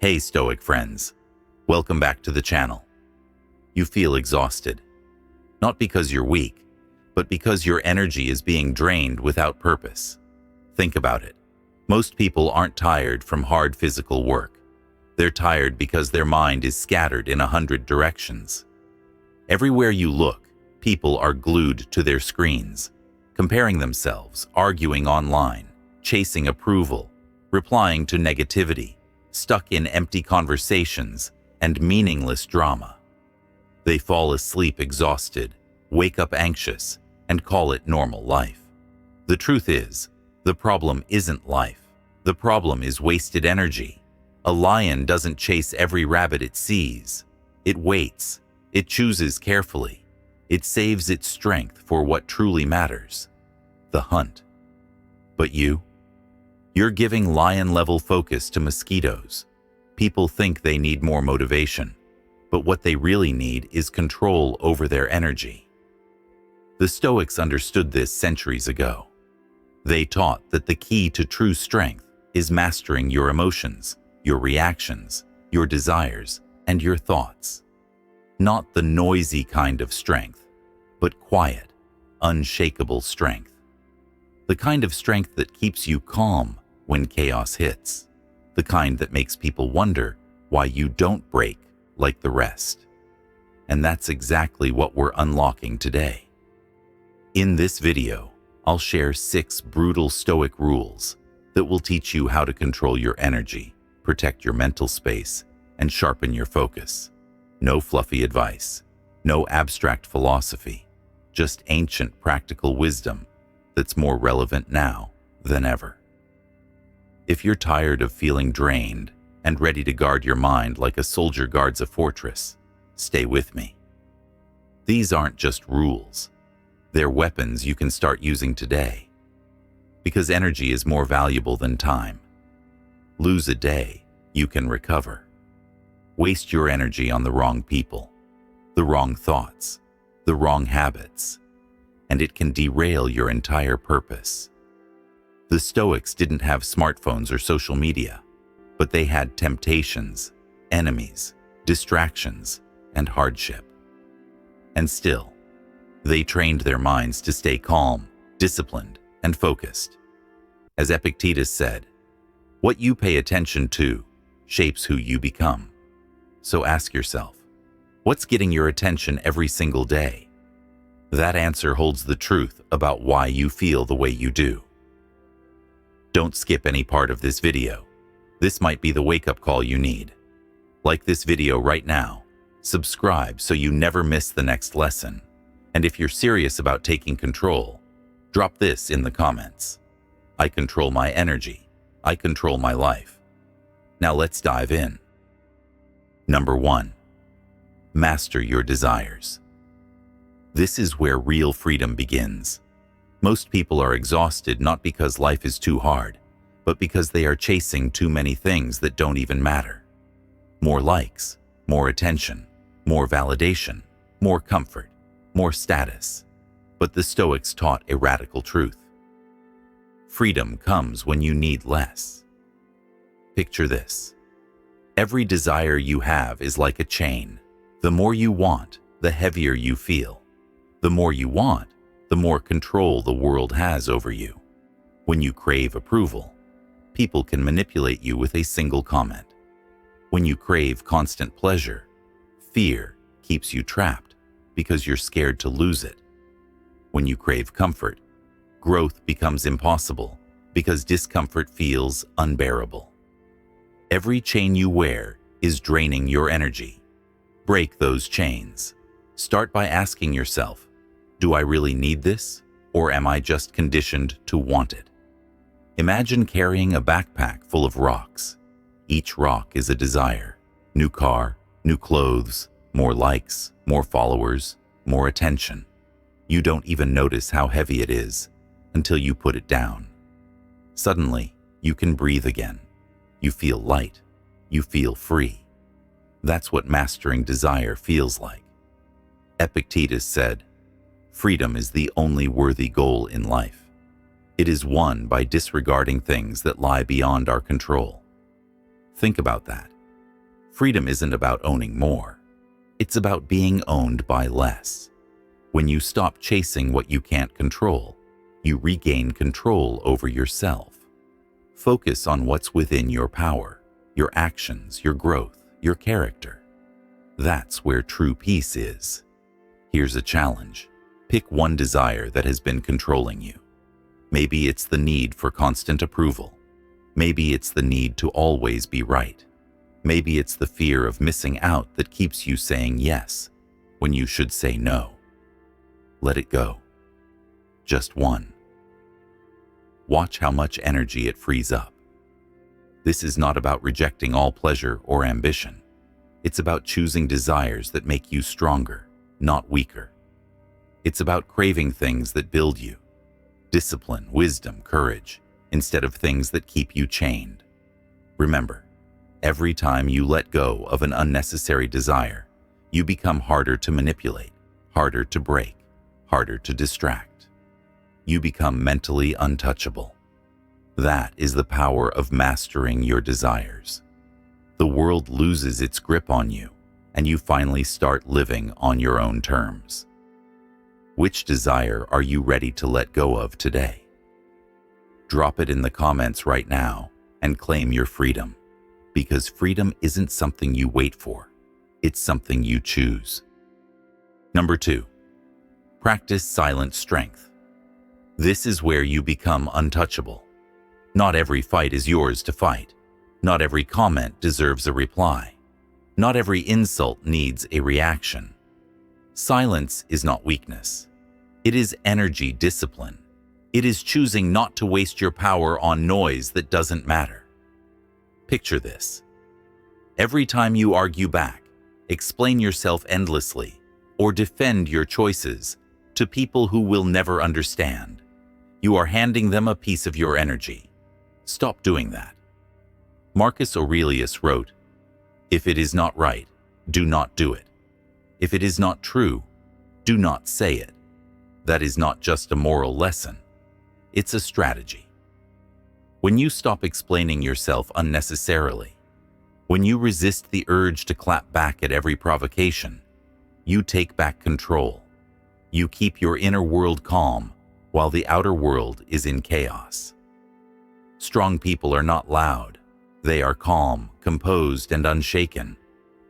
Hey Stoic friends, welcome back to the channel. You feel exhausted, not because you're weak, but because your energy is being drained without purpose. Think about it. Most people aren't tired from hard physical work. They're tired because their mind is scattered in 100 directions. Everywhere you look, people are glued to their screens, comparing themselves, arguing online, chasing approval, replying to negativity, stuck in empty conversations and meaningless drama. They fall asleep exhausted, wake up anxious, and call it normal life. The truth is, the problem isn't life. The problem is wasted energy. A lion doesn't chase every rabbit it sees. It waits. It chooses carefully. It saves its strength for what truly matters, the hunt. But you're giving lion-level focus to mosquitoes. People think they need more motivation, but what they really need is control over their energy. The Stoics understood this centuries ago. They taught that the key to true strength is mastering your emotions, your reactions, your desires, and your thoughts. Not the noisy kind of strength, but quiet, unshakable strength. The kind of strength that keeps you calm when chaos hits. The kind that makes people wonder why you don't break like the rest. And that's exactly what we're unlocking today. In this video, I'll share 6 brutal Stoic rules that will teach you how to control your energy, protect your mental space, and sharpen your focus. No fluffy advice, no abstract philosophy, just ancient practical wisdom that's more relevant now than ever. If you're tired of feeling drained and ready to guard your mind like a soldier guards a fortress, stay with me. These aren't just rules. They're weapons you can start using today. Because energy is more valuable than time. Lose a day, you can recover. Waste your energy on the wrong people, the wrong thoughts, the wrong habits, and it can derail your entire purpose. The Stoics didn't have smartphones or social media, but they had temptations, enemies, distractions, and hardship. And still, they trained their minds to stay calm, disciplined, and focused. As Epictetus said, "What you pay attention to shapes who you become." So ask yourself, what's getting your attention every single day? That answer holds the truth about why you feel the way you do. Don't skip any part of this video. This might be the wake-up call you need. Like this video right now, subscribe so you never miss the next lesson. And if you're serious about taking control, drop this in the comments. I control my energy. I control my life. Now let's dive in. Number 1. Master your desires. This is where real freedom begins. Most people are exhausted not because life is too hard, but because they are chasing too many things that don't even matter. More likes, more attention, more validation, more comfort, more status. But the Stoics taught a radical truth. Freedom comes when you need less. Picture this. Every desire you have is like a chain. The more you want, the heavier you feel. The more you want, the more control the world has over you. When you crave approval, people can manipulate you with a single comment. When you crave constant pleasure, fear keeps you trapped because you're scared to lose it. When you crave comfort, growth becomes impossible because discomfort feels unbearable. Every chain you wear is draining your energy. Break those chains. Start by asking yourself, do I really need this, or am I just conditioned to want it? Imagine carrying a backpack full of rocks. Each rock is a desire. New car, new clothes, more likes, more followers, more attention. You don't even notice how heavy it is until you put it down. Suddenly, you can breathe again. You feel light. You feel free. That's what mastering desire feels like. Epictetus said, "Freedom is the only worthy goal in life. It is won by disregarding things that lie beyond our control." Think about that. Freedom isn't about owning more. It's about being owned by less. When you stop chasing what you can't control, you regain control over yourself. Focus on what's within your power, your actions, your growth, your character. That's where true peace is. Here's a challenge. Pick one desire that has been controlling you. Maybe it's the need for constant approval. Maybe it's the need to always be right. Maybe it's the fear of missing out that keeps you saying yes when you should say no. Let it go. Just one. Watch how much energy it frees up. This is not about rejecting all pleasure or ambition. It's about choosing desires that make you stronger, not weaker. It's about craving things that build you. Discipline, wisdom, courage, instead of things that keep you chained. Remember, every time you let go of an unnecessary desire, you become harder to manipulate, harder to break, harder to distract. You become mentally untouchable. That is the power of mastering your desires. The world loses its grip on you, and you finally start living on your own terms. Which desire are you ready to let go of today? Drop it in the comments right now and claim your freedom, because freedom isn't something you wait for. It's something you choose. Number 2, practice silent strength. This is where you become untouchable. Not every fight is yours to fight. Not every comment deserves a reply. Not every insult needs a reaction. Silence is not weakness. It is energy discipline. It is choosing not to waste your power on noise that doesn't matter. Picture this. Every time you argue back, explain yourself endlessly, or defend your choices to people who will never understand, you are handing them a piece of your energy. Stop doing that. Marcus Aurelius wrote, "If it is not right, do not do it. If it is not true, do not say it." That is not just a moral lesson. It's a strategy. When you stop explaining yourself unnecessarily, when you resist the urge to clap back at every provocation, you take back control. You keep your inner world calm while the outer world is in chaos. Strong people are not loud. They are calm, composed, and unshaken.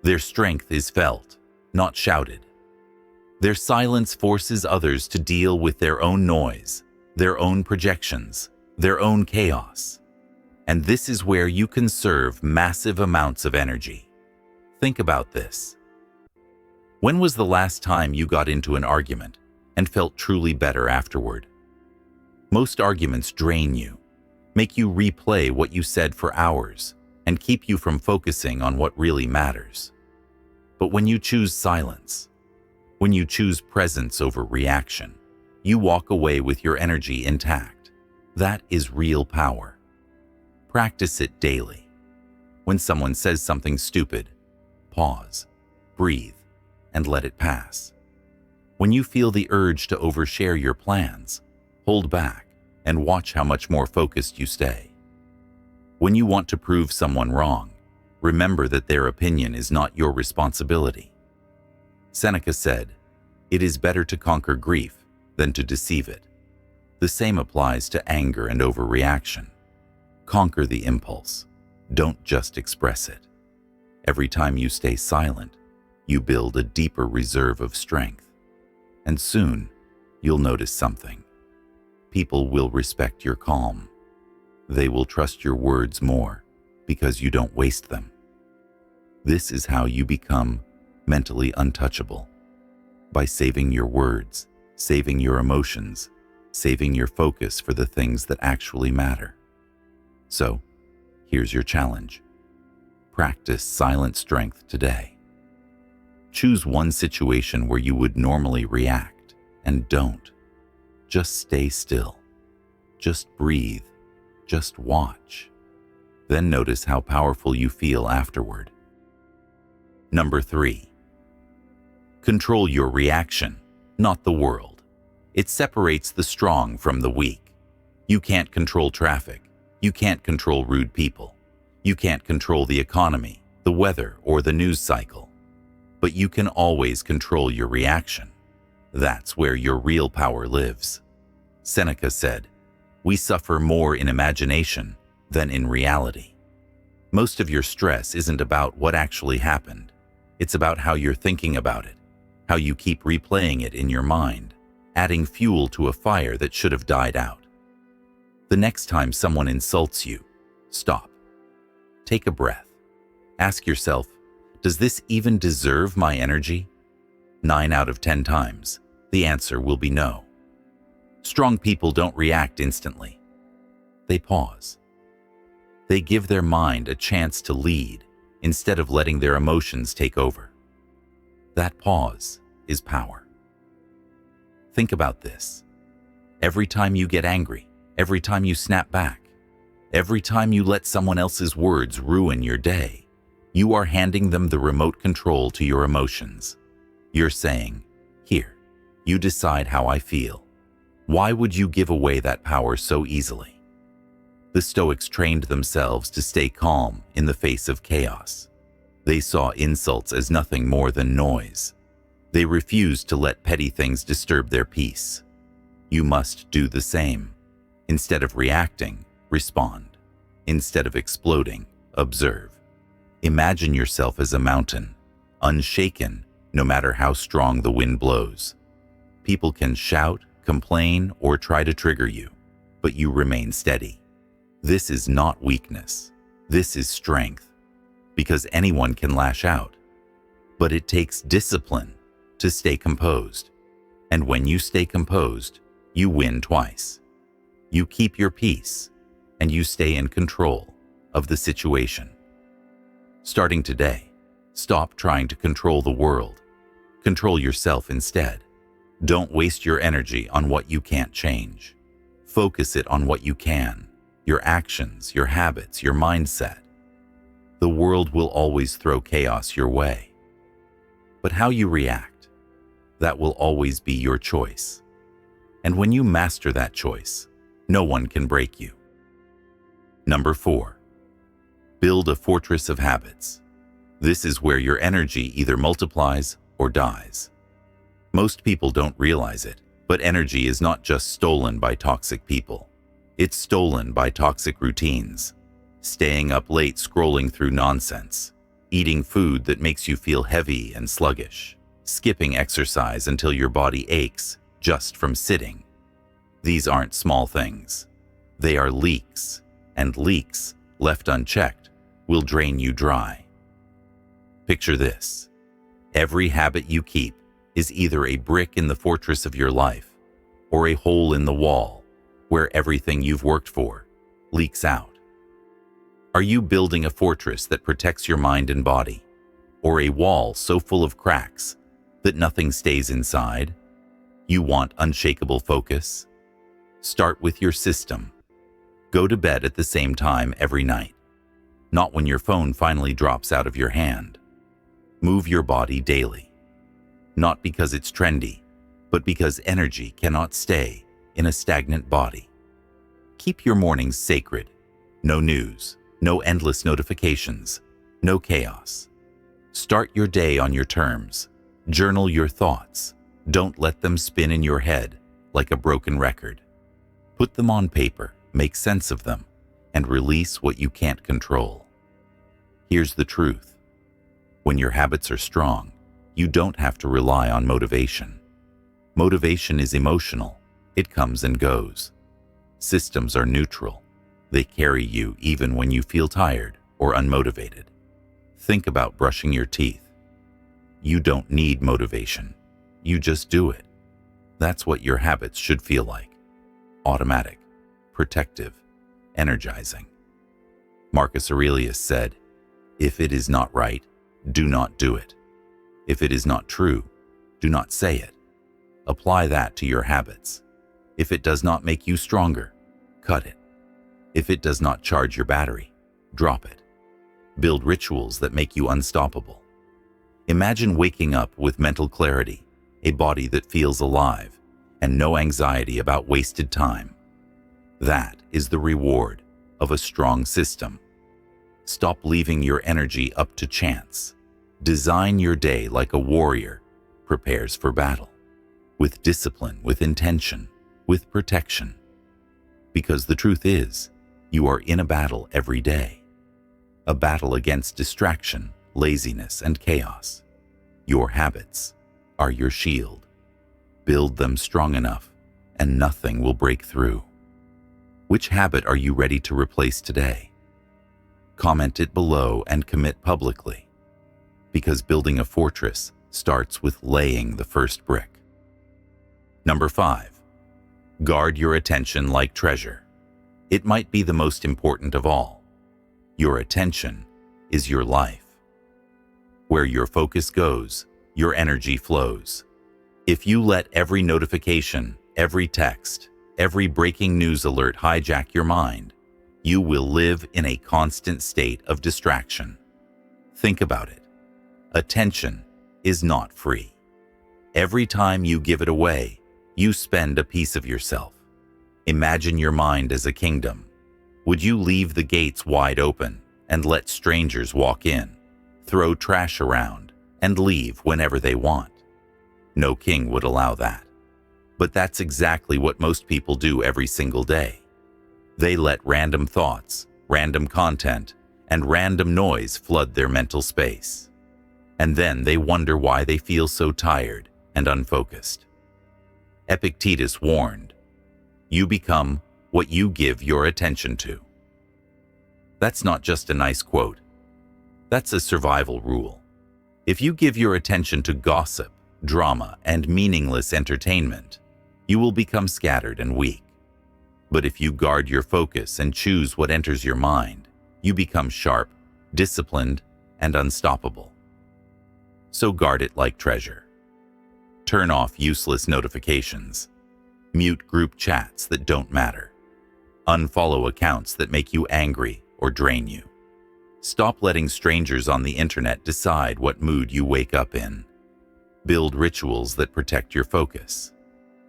Their strength is felt, not shouted. Their silence forces others to deal with their own noise, their own projections, their own chaos. And this is where you conserve massive amounts of energy. Think about this. When was the last time you got into an argument and felt truly better afterward? Most arguments drain you, make you replay what you said for hours, and keep you from focusing on what really matters. But when you choose silence, when you choose presence over reaction, you walk away with your energy intact. That is real power. Practice it daily. When someone says something stupid, pause, breathe, and let it pass. When you feel the urge to overshare your plans, hold back and watch how much more focused you stay. When you want to prove someone wrong, remember that their opinion is not your responsibility. Seneca said, "It is better to conquer grief than to deceive it." The same applies to anger and overreaction. Conquer the impulse. Don't just express it. Every time you stay silent, you build a deeper reserve of strength. And soon, you'll notice something. People will respect your calm. They will trust your words more because you don't waste them. This is how you become mentally untouchable. By saving your words, saving your emotions, saving your focus for the things that actually matter. So, here's your challenge. Practice silent strength today. Choose one situation where you would normally react, and don't. Just stay still. Just breathe. Just watch. Then notice how powerful you feel afterward. Number 3. Control your reaction, not the world. It separates the strong from the weak. You can't control traffic. You can't control rude people. You can't control the economy, the weather, or the news cycle. But you can always control your reaction. That's where your real power lives. Seneca said, "We suffer more in imagination than in reality." Most of your stress isn't about what actually happened. It's about how you're thinking about it, how you keep replaying it in your mind, adding fuel to a fire that should have died out. The next time someone insults you, stop. Take a breath. Ask yourself, does this even deserve my energy? 9 out of 10 times, the answer will be no. Strong people don't react instantly. They pause. They give their mind a chance to lead instead of letting their emotions take over. That pause is power. Think about this. Every time you get angry, every time you snap back, every time you let someone else's words ruin your day, you are handing them the remote control to your emotions. You're saying, "Here, you decide how I feel." Why would you give away that power so easily? The Stoics trained themselves to stay calm in the face of chaos. They saw insults as nothing more than noise. They refused to let petty things disturb their peace. You must do the same. Instead of reacting, respond. Instead of exploding, observe. Imagine yourself as a mountain, unshaken no matter how strong the wind blows. People can shout, complain, or try to trigger you, but you remain steady. This is not weakness. This is strength, because anyone can lash out. But it takes discipline to stay composed. And when you stay composed, you win twice. You keep your peace, and you stay in control of the situation. Starting today, stop trying to control the world. Control yourself instead. Don't waste your energy on what you can't change. Focus it on what you can, your actions, your habits, your mindset. The world will always throw chaos your way. But how you react, that will always be your choice. And when you master that choice, no one can break you. Number 4, build a fortress of habits. This is where your energy either multiplies or dies. Most people don't realize it, but energy is not just stolen by toxic people. It's stolen by toxic routines. Staying up late scrolling through nonsense, eating food that makes you feel heavy and sluggish, skipping exercise until your body aches just from sitting. These aren't small things. They are leaks, and leaks, left unchecked, will drain you dry. Picture this. Every habit you keep is either a brick in the fortress of your life or a hole in the wall where everything you've worked for leaks out. Are you building a fortress that protects your mind and body, or a wall so full of cracks that nothing stays inside? You want unshakable focus? Start with your system. Go to bed at the same time every night, not when your phone finally drops out of your hand. Move your body daily. Not because it's trendy, but because energy cannot stay in a stagnant body. Keep your mornings sacred. No news, no endless notifications, no chaos. Start your day on your terms. Journal your thoughts. Don't let them spin in your head like a broken record. Put them on paper, make sense of them, and release what you can't control. Here's the truth. When your habits are strong, you don't have to rely on motivation. Motivation is emotional. It comes and goes. Systems are neutral. They carry you even when you feel tired or unmotivated. Think about brushing your teeth. You don't need motivation. You just do it. That's what your habits should feel like. Automatic, protective, energizing. Marcus Aurelius said, "If it is not right, do not do it. If it is not true, do not say it." Apply that to your habits. If it does not make you stronger, cut it. If it does not charge your battery, drop it. Build rituals that make you unstoppable. Imagine waking up with mental clarity, a body that feels alive, and no anxiety about wasted time. That is the reward of a strong system. Stop leaving your energy up to chance. Design your day like a warrior prepares for battle, with discipline, with intention, with protection. Because the truth is, you are in a battle every day. A battle against distraction, laziness, and chaos. Your habits are your shield. Build them strong enough, and nothing will break through. Which habit are you ready to replace today? Comment it below and commit publicly. Because building a fortress starts with laying the first brick. Number 5. Guard your attention like treasure. It might be the most important of all. Your attention is your life. Where your focus goes, your energy flows. If you let every notification, every text, every breaking news alert hijack your mind, you will live in a constant state of distraction. Think about it. Attention is not free. Every time you give it away, you spend a piece of yourself. Imagine your mind as a kingdom. Would you leave the gates wide open and let strangers walk in, throw trash around, and leave whenever they want? No king would allow that. But that's exactly what most people do every single day. They let random thoughts, random content, and random noise flood their mental space. And then they wonder why they feel so tired and unfocused. Epictetus warned, "You become what you give your attention to." That's not just a nice quote. That's a survival rule. If you give your attention to gossip, drama, and meaningless entertainment, you will become scattered and weak. But if you guard your focus and choose what enters your mind, you become sharp, disciplined, and unstoppable. So guard it like treasure. Turn off useless notifications. Mute group chats that don't matter. Unfollow accounts that make you angry or drain you. Stop letting strangers on the internet decide what mood you wake up in. Build rituals that protect your focus.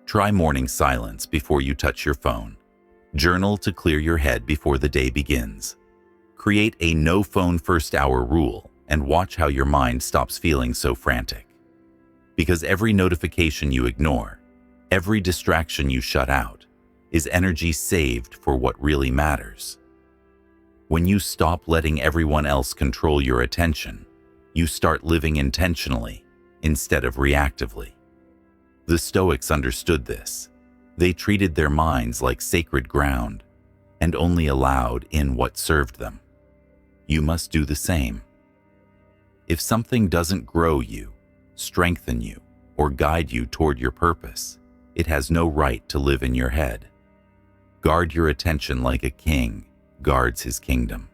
Try morning silence before you touch your phone. Journal to clear your head before the day begins. Create a no-phone first hour rule and watch how your mind stops feeling so frantic. Because every notification you ignore, every distraction you shut out, is energy saved for what really matters. When you stop letting everyone else control your attention, you start living intentionally instead of reactively. The Stoics understood this. They treated their minds like sacred ground and only allowed in what served them. You must do the same. If something doesn't grow you, strengthen you, or guide you toward your purpose, it has no right to live in your head. Guard your attention like a king guards his kingdom.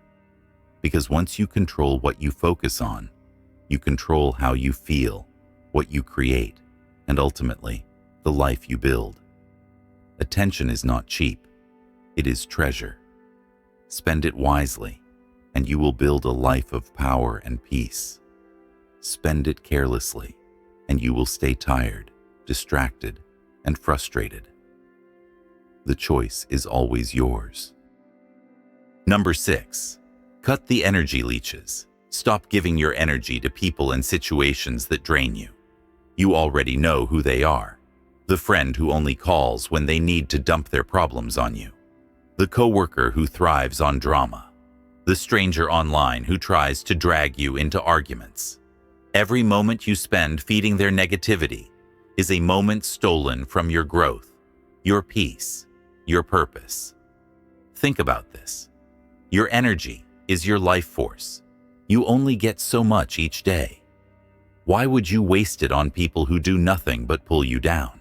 Because once you control what you focus on, you control how you feel, what you create, and ultimately, the life you build. Attention is not cheap. It is treasure. Spend it wisely, and you will build a life of power and peace. Spend it carelessly, and you will stay tired, distracted, and frustrated. The choice is always yours. Number 6. Cut the energy leeches. Stop giving your energy to people and situations that drain you. You already know who they are. The friend who only calls when they need to dump their problems on you. The coworker who thrives on drama. The stranger online who tries to drag you into arguments. Every moment you spend feeding their negativity is a moment stolen from your growth, your peace, your purpose. Think about this. Your energy is your life force. You only get so much each day. Why would you waste it on people who do nothing but pull you down?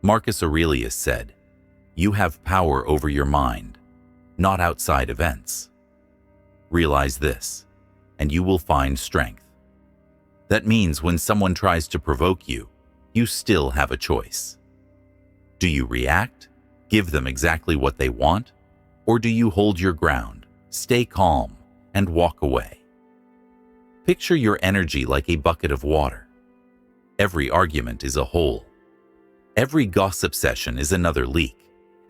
Marcus Aurelius said, "You have power over your mind, not outside events." Realize this, and you will find strength. That means when someone tries to provoke you, you still have a choice. Do you react, give them exactly what they want, or do you hold your ground, stay calm, and walk away? Picture your energy like a bucket of water. Every argument is a hole. Every gossip session is another leak.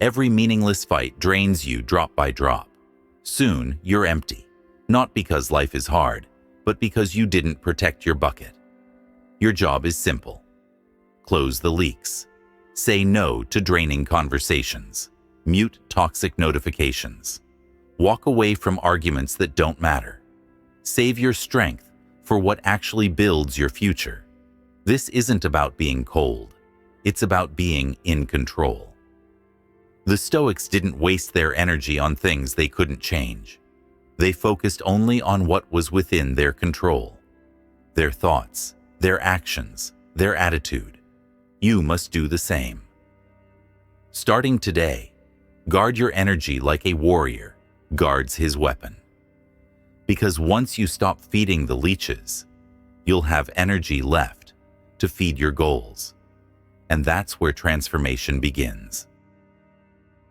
Every meaningless fight drains you drop by drop. Soon, you're empty, Not because life is hard, but because you didn't protect your bucket. Your job is simple. Close the leaks. Say no to draining conversations. Mute toxic notifications. Walk away from arguments that don't matter. Save your strength for what actually builds your future. This isn't about being cold. It's about being in control. The Stoics didn't waste their energy on things they couldn't change. They focused only on what was within their control. Their thoughts, their actions, their attitude. You must do the same. Starting today, guard your energy like a warrior guards his weapon. Because once you stop feeding the leeches, you'll have energy left to feed your goals. And that's where transformation begins.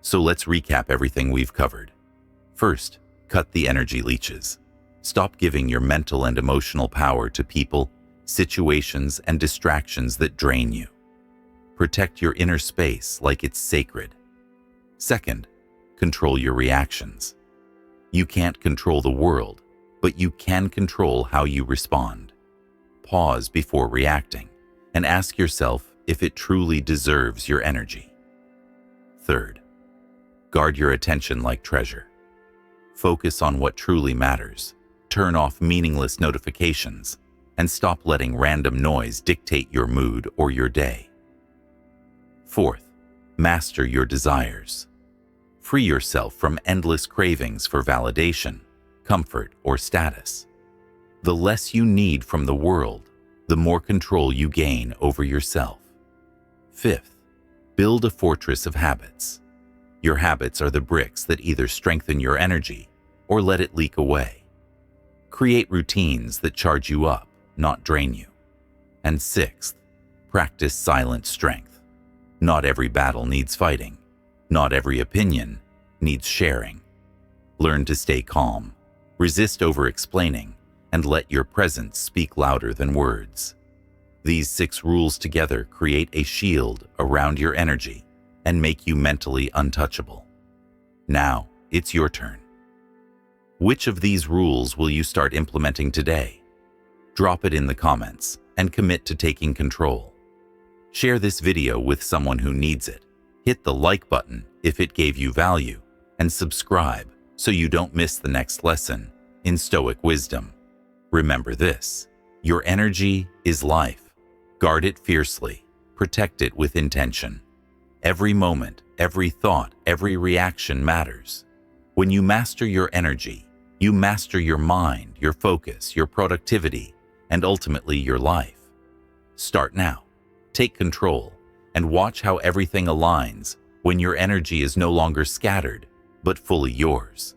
So let's recap everything we've covered. First, cut the energy leeches. Stop giving your mental and emotional power to people, situations, and distractions that drain you. Protect your inner space like it's sacred. Second, control your reactions. You can't control the world, but you can control how you respond. Pause before reacting and ask yourself if it truly deserves your energy. Third, guard your attention like treasure. Focus on what truly matters. Turn off meaningless notifications and stop letting random noise dictate your mood or your day. Fourth, master your desires. Free yourself from endless cravings for validation, comfort, or status. The less you need from the world, the more control you gain over yourself. Fifth, build a fortress of habits. Your habits are the bricks that either strengthen your energy or let it leak away. Create routines that charge you up, not drain you. And sixth, practice silent strength. Not every battle needs fighting. Not every opinion needs sharing. Learn to stay calm, resist over-explaining, and let your presence speak louder than words. These 6 rules together create a shield around your energy and make you mentally untouchable. Now, it's your turn. Which of these rules will you start implementing today? Drop it in the comments and commit to taking control. Share this video with someone who needs it. Hit the like button if it gave you value, and subscribe so you don't miss the next lesson in Stoic wisdom. Remember this: your energy is life. Guard it fiercely. Protect it with intention. Every moment, every thought, every reaction matters. When you master your energy, you master your mind, your focus, your productivity, and ultimately your life. Start now. Take control and watch how everything aligns when your energy is no longer scattered, but fully yours.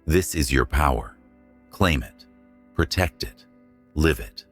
This is your power. Claim it, protect it, live it.